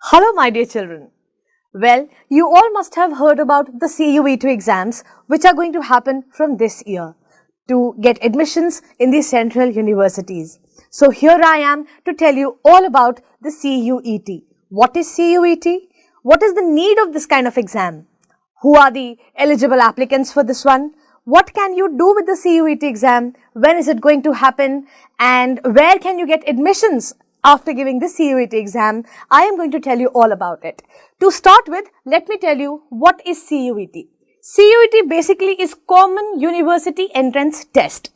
Hello my dear children. Well, you all must have heard about the CUET exams which are going to happen from this year to get admissions in the central universities. So here I am to tell you all about the CUET. What is CUET? What is the need of this kind of exam? Who are the eligible applicants for this one? What can you do with the CUET exam? When is it going to happen? And where can you get admissions after giving the CUET exam? I am going to tell you all about it. To start with, let me tell you what is CUET. CUET basically is Common University Entrance Test.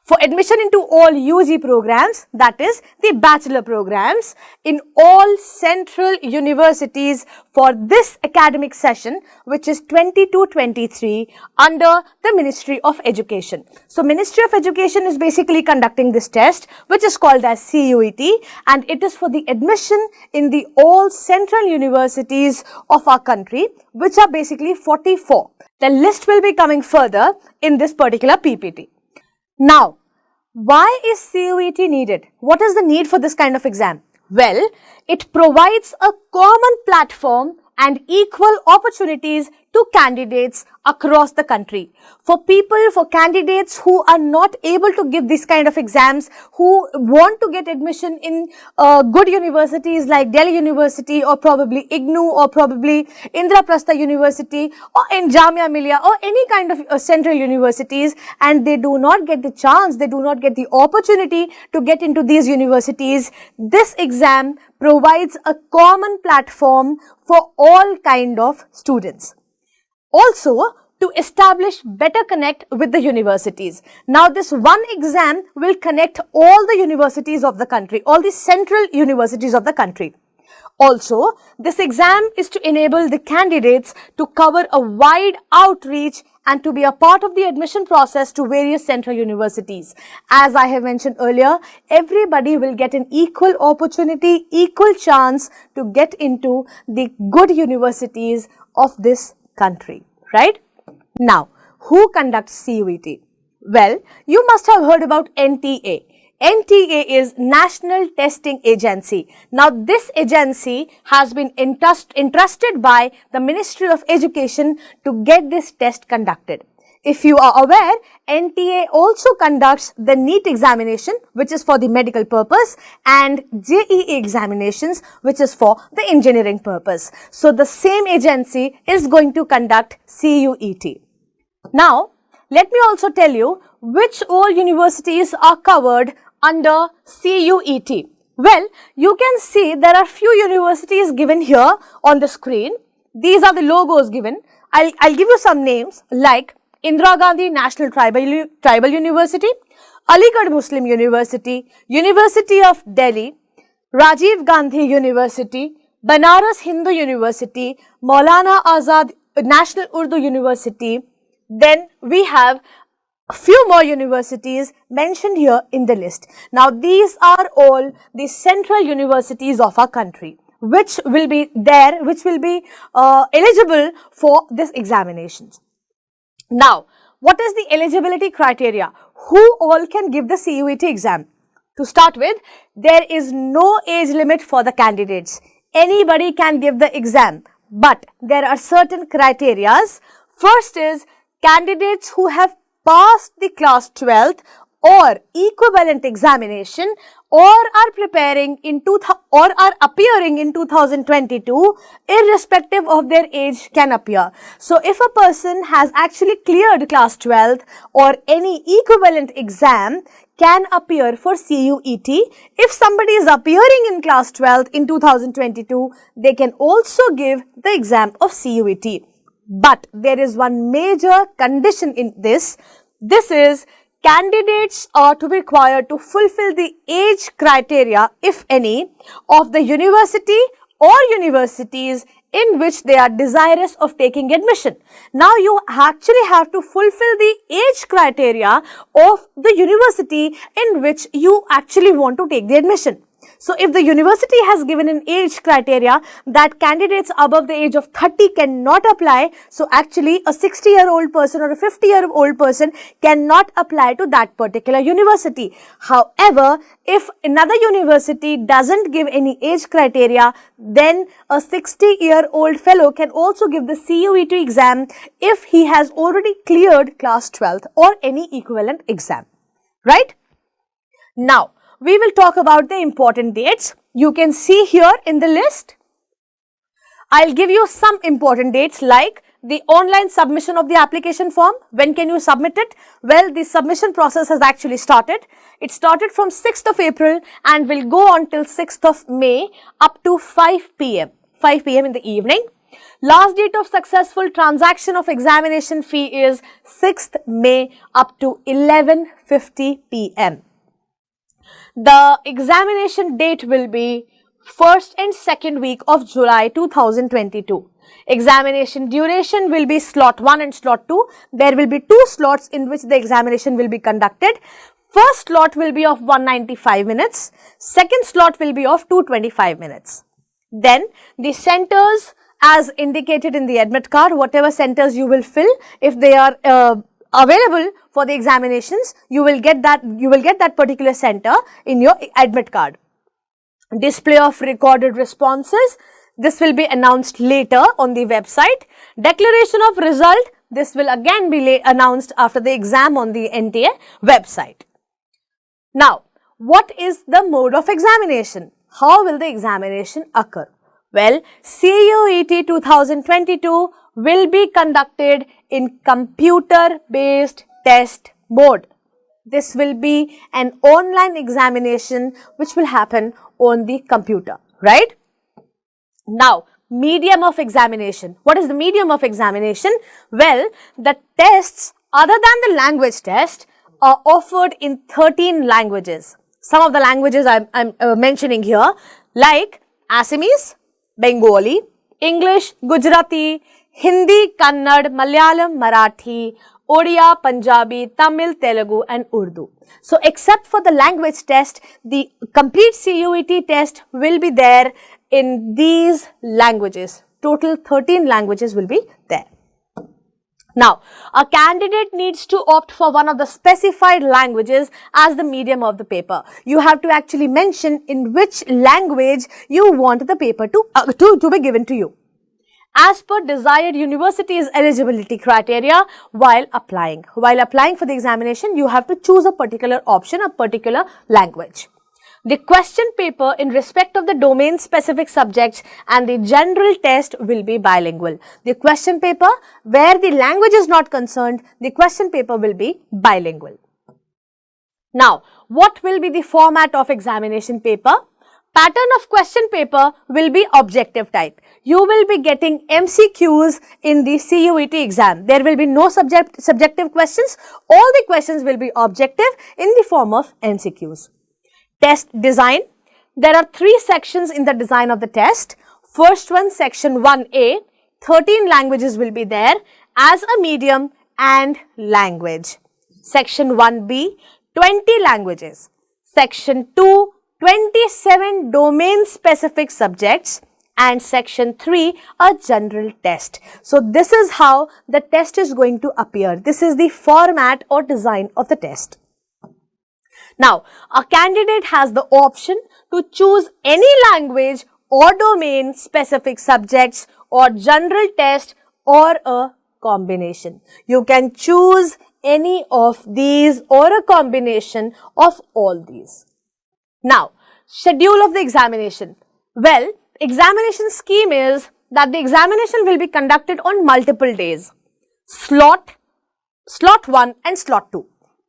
For admission into all UG programs, that is the bachelor programs in all central universities for this academic session, which is 22-23 under the Ministry of Education. So, Ministry of Education is basically conducting this test, which is called as CUET, and it is for the admission in the all central universities of our country, which are basically 44. The list will be coming further in this particular PPT. Now, why is CUET needed? What is the need for this kind of exam? Well, it provides a common platform and equal opportunities to candidates across the country. For candidates who are not able to give this kind of exams, who want to get admission in good universities like Delhi University or probably IGNOU or probably Indraprastha University or in Jamia Millia or any kind of central universities, and they do not get the chance, they do not get the opportunity to get into these universities, this exam provides a common platform for all kind of students. Also, to establish better connect with the universities. Now, this one exam will connect all the universities of the country, all the central universities of the country. Also, this exam is to enable the candidates to cover a wide outreach and to be a part of the admission process to various central universities. As I have mentioned earlier, everybody will get an equal opportunity, equal chance to get into the good universities of this country, right? Now, who conducts CUET? Well, you must have heard about NTA. NTA is National Testing Agency. Now, this agency has been entrusted by the Ministry of Education to get this test conducted. If you are aware, NTA also conducts the NEET examination, which is for the medical purpose, and JEE examinations, which is for the engineering purpose. So, the same agency is going to conduct CUET. Now, let me also tell you which all universities are covered under CUET. Well, you can see there are few universities given here on the screen. These are the logos given. I'll give you some names like Indira Gandhi National Tribal University, Aligarh Muslim University, University of Delhi, Rajiv Gandhi University, Banaras Hindu University, Maulana Azad National Urdu University. Then we have a few more universities mentioned here in the list. Now, these are all the central universities of our country, which will be there, which will be eligible for this examinations. Now, what is the eligibility criteria? Who all can give the CUET exam? To start with, there is no age limit for the candidates. Anybody can give the exam, but there are certain criterias. First is candidates who have passed the class 12th or equivalent examination or are preparing in appearing in 2022, irrespective of their age, can appear. So, if a person has actually cleared class 12th or any equivalent exam, can appear for CUET. If somebody is appearing in class 12th in 2022, they can also give the exam of CUET. But there is one major condition in this. This is candidates are to be required to fulfill the age criteria, if any, of the university or universities in which they are desirous of taking admission. Now, you actually have to fulfill the age criteria of the university in which you actually want to take the admission. So if the university has given an age criteria that candidates above the age of 30 cannot apply, so actually a 60-year-old person or a 50-year-old person cannot apply to that particular university. However, if another university doesn't give any age criteria, then a 60-year-old fellow can also give the CUET exam if he has already cleared class 12th or any equivalent exam, right? Now, we will talk about the important dates. You can see here in the list. I'll give you some important dates like the online submission of the application form. When can you submit it? Well, the submission process has actually started. It started from 6th of April and will go on till 6th of May up to 5 p.m. 5 p.m. in the evening. Last date of successful transaction of examination fee is 6th May up to 11:50 p.m. The examination date will be 1st and 2nd week of July 2022. Examination duration will be slot 1 and slot 2. There will be 2 slots in which the examination will be conducted. First slot will be of 195 minutes. Second slot will be of 225 minutes. Then the centers as indicated in the admit card, whatever centers you will fill, if they are available for the examinations, you will get that particular center in your admit card. Display of recorded responses, this will be announced later on the website. Declaration of result, this will again be announced after the exam on the NTA website. Now, what is the mode of examination? How will the examination occur? Well, CUET 2022 will be conducted in computer-based test mode. This will be an online examination which will happen on the computer, right? Now, medium of examination. What is the medium of examination? Well, the tests other than the language test are offered in 13 languages. Some of the languages I'm mentioning here like Assamese, Bengali, English, Gujarati, Hindi, Kannada, Malayalam, Marathi, Odia, Punjabi, Tamil, Telugu and Urdu. So, except for the language test, the complete CUET test will be there in these languages. Total 13 languages will be there. Now, a candidate needs to opt for one of the specified languages as the medium of the paper. You have to actually mention in which language you want the paper to be given to you, as per desired university's eligibility criteria while applying. While applying for the examination, you have to choose a particular option, a particular language. The question paper in respect of the domain specific subjects and the general test will be bilingual. The question paper where the language is not concerned, the question paper will be bilingual. Now, what will be the format of examination paper? Pattern of question paper will be objective type. You will be getting MCQs in the CUET exam. There will be no subjective questions. All the questions will be objective in the form of MCQs. Test design. There are 3 sections in the design of the test. First one, section 1A, 13 languages will be there as a medium and language. Section 1B, 20 languages. Section 2, 27 domain specific subjects. And section 3, a general test. So, this is how the test is going to appear. This is the format or design of the test. Now, a candidate has the option to choose any language or domain specific subjects or general test or a combination. You can choose any of these or a combination of all these. Now, schedule of the examination. Well, examination scheme is that the examination will be conducted on multiple days. Slot 1 and slot 2.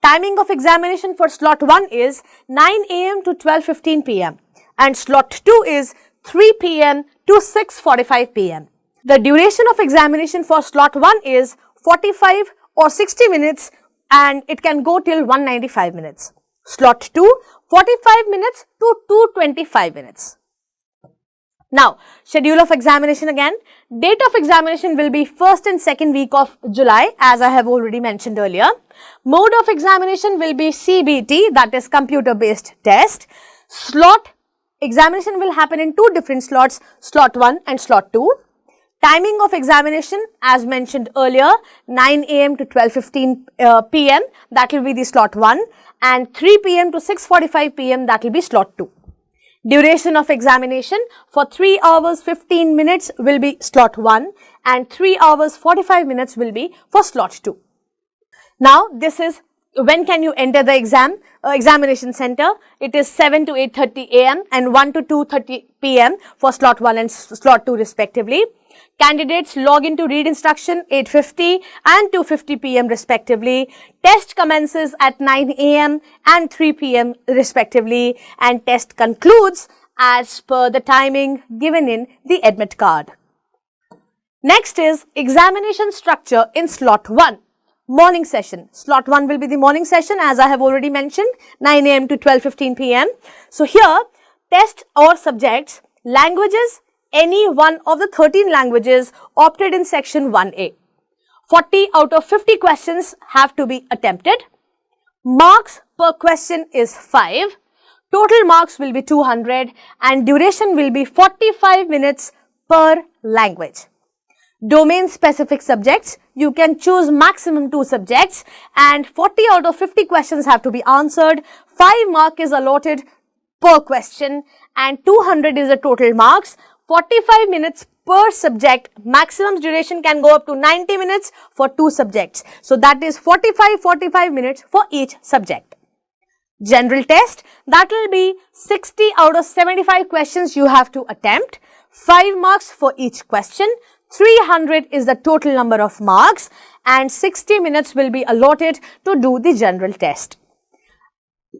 Timing of examination for slot 1 is 9 a.m. to 12:15 p.m. and slot 2 is 3 p.m. to 6:45 p.m. The duration of examination for slot 1 is 45 or 60 minutes and it can go till 195 minutes. Slot 2, 45 minutes to 225 minutes. Now, schedule of examination again. Date of examination will be 1st and 2nd week of July, as I have already mentioned earlier. Mode of examination will be CBT, that is computer based test. Slot Examination will happen in two different slots, slot 1 and slot 2. Timing of examination as mentioned earlier, 9 a.m. to 12:15 p.m. that will be the slot 1, and 3 p.m. to 6:45 p.m. that will be slot 2. Duration of examination for 3 hours 15 minutes will be slot 1 and 3 hours 45 minutes will be for slot 2. Now, this is when can you enter the examination center. It is 7 to 8:30 a.m. and 1 to 2:30 p.m. for slot 1 and slot 2 respectively. Candidates log into read instruction 8:50 and 2:50 p.m. respectively. Test commences at 9 a.m. and 3 p.m. respectively, and test concludes as per the timing given in the admit card. Next is examination structure in slot 1. Morning session. Slot 1 will be the morning session, as I have already mentioned, 9 a.m. to 12:15 p.m. So here, test or subjects, languages, any one of the 13 languages opted in section 1A. 40 out of 50 questions have to be attempted. Marks per question is 5. Total marks will be 200 and duration will be 45 minutes per language. Domain specific subjects, you can choose maximum 2 subjects and 40 out of 50 questions have to be answered. 5 mark is allotted per question and 200 is the total marks. 45 minutes per subject, maximum duration can go up to 90 minutes for 2 subjects. So that is 45 minutes for each subject. General test, that will be 60 out of 75 questions you have to attempt. 5 marks for each question. 300 is the total number of marks and 60 minutes will be allotted to do the general test.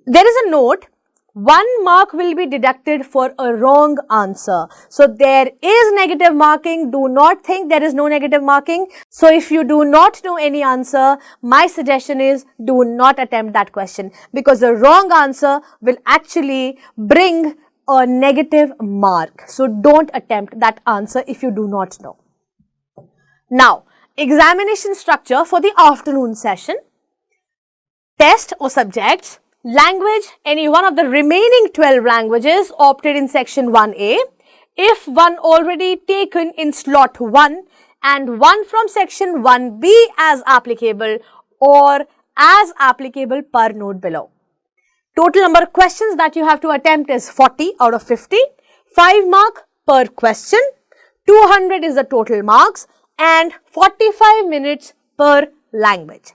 There is a note, 1 mark will be deducted for a wrong answer. So there is negative marking. Do not think there is no negative marking. So if you do not know any answer, my suggestion is do not attempt that question, because the wrong answer will actually bring a negative mark. So don't attempt that answer if you do not know. Now, examination structure for the afternoon session. Test or subjects, language, any one of the remaining 12 languages opted in section 1A. If one already taken in slot 1 and one from section 1B as applicable or as applicable per note below. Total number of questions that you have to attempt is 40 out of 50. 5 mark per question. 200 is the total marks and 45 minutes per language.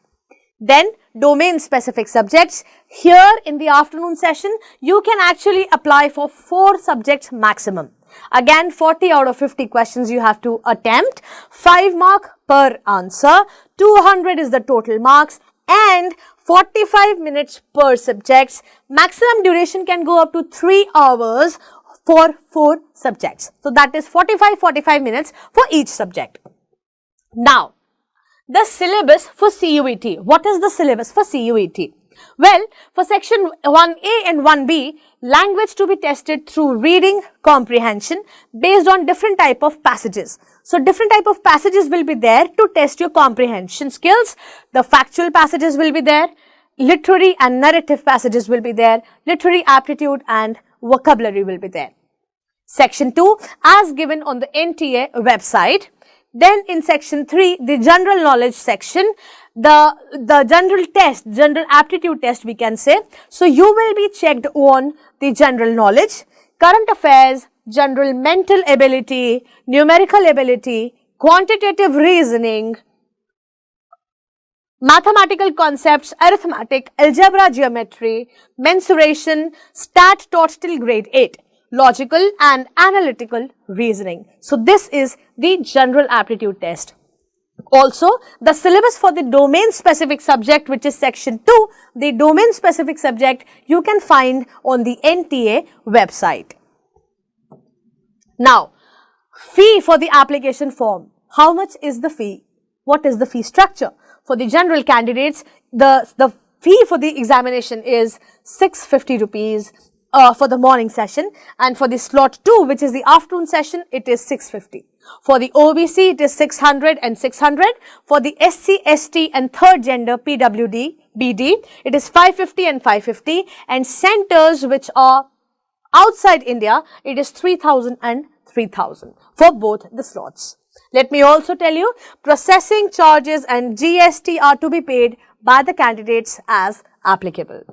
Then domain specific subjects. Here in the afternoon session, you can actually apply for 4 subjects maximum. Again, 40 out of 50 questions you have to attempt. 5 mark per answer. 200 is the total marks and 45 minutes per subjects. Maximum duration can go up to 3 hours for 4 subjects. So that is 45 minutes for each subject. Now, the syllabus for CUET. What is the syllabus for CUET? Well, for section 1A and 1B, language to be tested through reading comprehension based on different type of passages. So, different type of passages will be there to test your comprehension skills. The factual passages will be there, literary and narrative passages will be there, literary aptitude and vocabulary will be there. Section 2, as given on the NTA website. Then in section 3, the general knowledge section, the general test, general aptitude test we can say. So you will be checked on the general knowledge, current affairs, general mental ability, numerical ability, quantitative reasoning, mathematical concepts, arithmetic, algebra, geometry, mensuration, stat taught till grade 8. Logical and analytical reasoning. So this is the general aptitude test. Also, the syllabus for the domain specific subject, which is section 2, the domain specific subject you can find on the NTA website. Now, fee for the application form. How much is the fee? What is the fee structure? For the general candidates, the fee for the examination is 650 rupees. For the morning session, and for the slot 2, which is the afternoon session, it is 650. For the OBC, it is 600 and 600. For the SC, ST and third gender PWD, BD, it is 550 and 550. And centers which are Outside India, it is 3,000 and 3,000 for both the slots. Let me also tell you, processing charges and GST are to be paid by the candidates as applicable.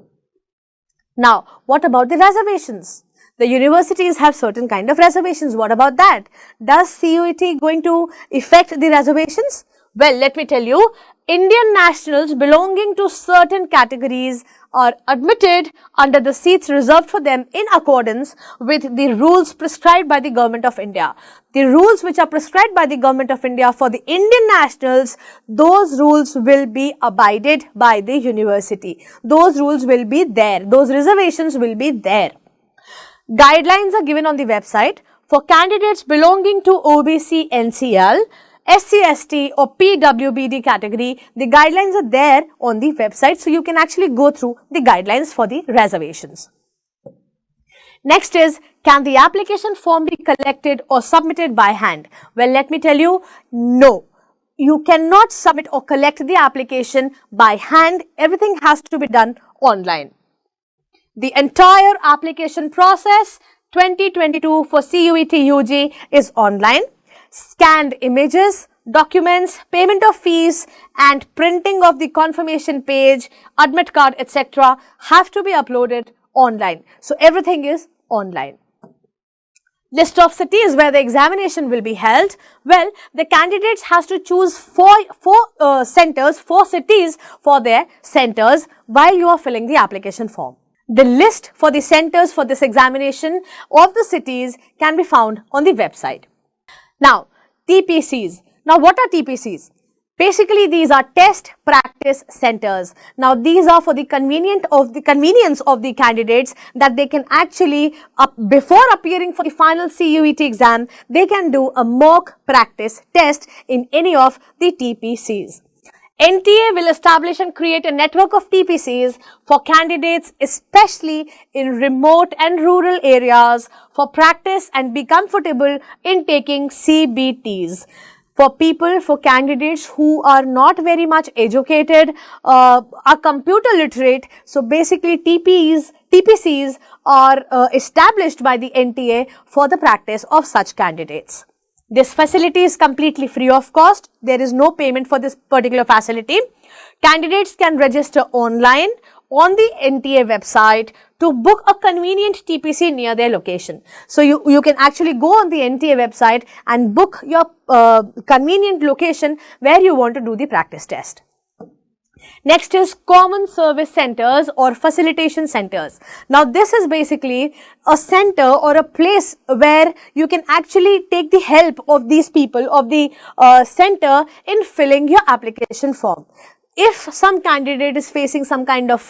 Now, what about the reservations? The universities have certain kind of reservations. What about that? Does CUET going to affect the reservations? Well, let me tell you, Indian nationals belonging to certain categories are admitted under the seats reserved for them in accordance with the rules prescribed by the Government of India. The rules which are prescribed by the Government of India for the Indian nationals, those rules will be abided by the university. Those rules will be there. Those reservations will be there. Guidelines are given on the website for candidates belonging to OBC NCL, SC/ST or PWBD category. The guidelines are there on the website, so you can actually go through the guidelines for the reservations. Next is, can the application form be collected or submitted by hand? Well, let me tell you, no. You cannot submit or collect the application by hand. Everything has to be done online. The entire application process 2022 for CUET UG is online. Scanned images, documents, payment of fees and printing of the confirmation page, admit card, etc. have to be uploaded online. So, everything is online. List of cities where the examination will be held. Well, the candidates has to choose four cities for their centers while you are filling the application form. The list for the centers for this examination of the cities can be found on the website. Now, TPCs. Now, what are TPCs? Basically, these are test practice centers. Now, these are for the convenience of the candidates, that they can actually, before appearing for the final CUET exam, they can do a mock practice test in any of the TPCs. NTA will establish and create a network of TPCs for candidates, especially in remote and rural areas, for practice and be comfortable in taking CBTs. For candidates who are not very much educated, are computer literate. So, basically TPCs are established by the NTA for the practice of such candidates. This facility is completely free of cost. There is no payment for this particular facility. Candidates can register online on the NTA website to book a convenient TPC near their location. So, you can actually go on the NTA website and book your convenient location where you want to do the practice test. Next is common service centers or facilitation centers. Now, this is basically a center or a place where you can actually take the help of these people of the center in filling your application form. If some candidate is facing some kind of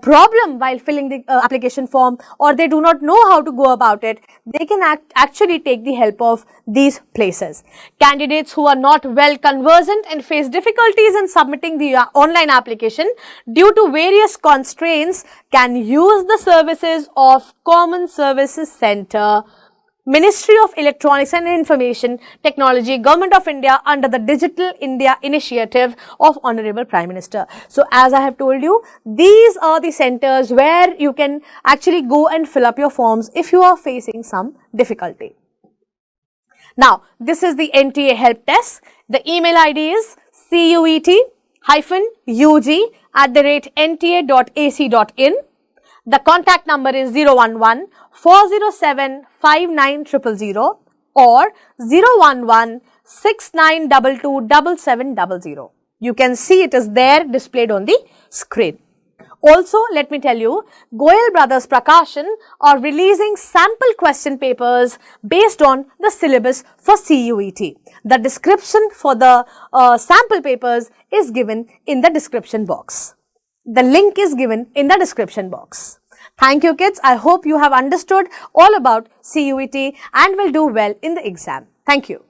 problem while filling the application form, or they do not know how to go about it, they can actually take the help of these places. Candidates who are not well conversant and face difficulties in submitting the online application due to various constraints can use the services of Common Services Center, Ministry of Electronics and Information Technology, Government of India, under the Digital India initiative of Honorable Prime Minister. So, as I have told you, these are the centers where you can actually go and fill up your forms if you are facing some difficulty. Now, this is the NTA help desk. The email ID is CUET-UG@nta.ac.in. The contact number is 011-407-59000 or 011-6922-7700. You can see it is there displayed on the screen. Also, let me tell you, Goyal Brothers Prakashan are releasing sample question papers based on the syllabus for CUET. The description for the sample papers is given in the description box. The link is given in the description box. Thank you, kids. I hope you have understood all about CUET and will do well in the exam. Thank you.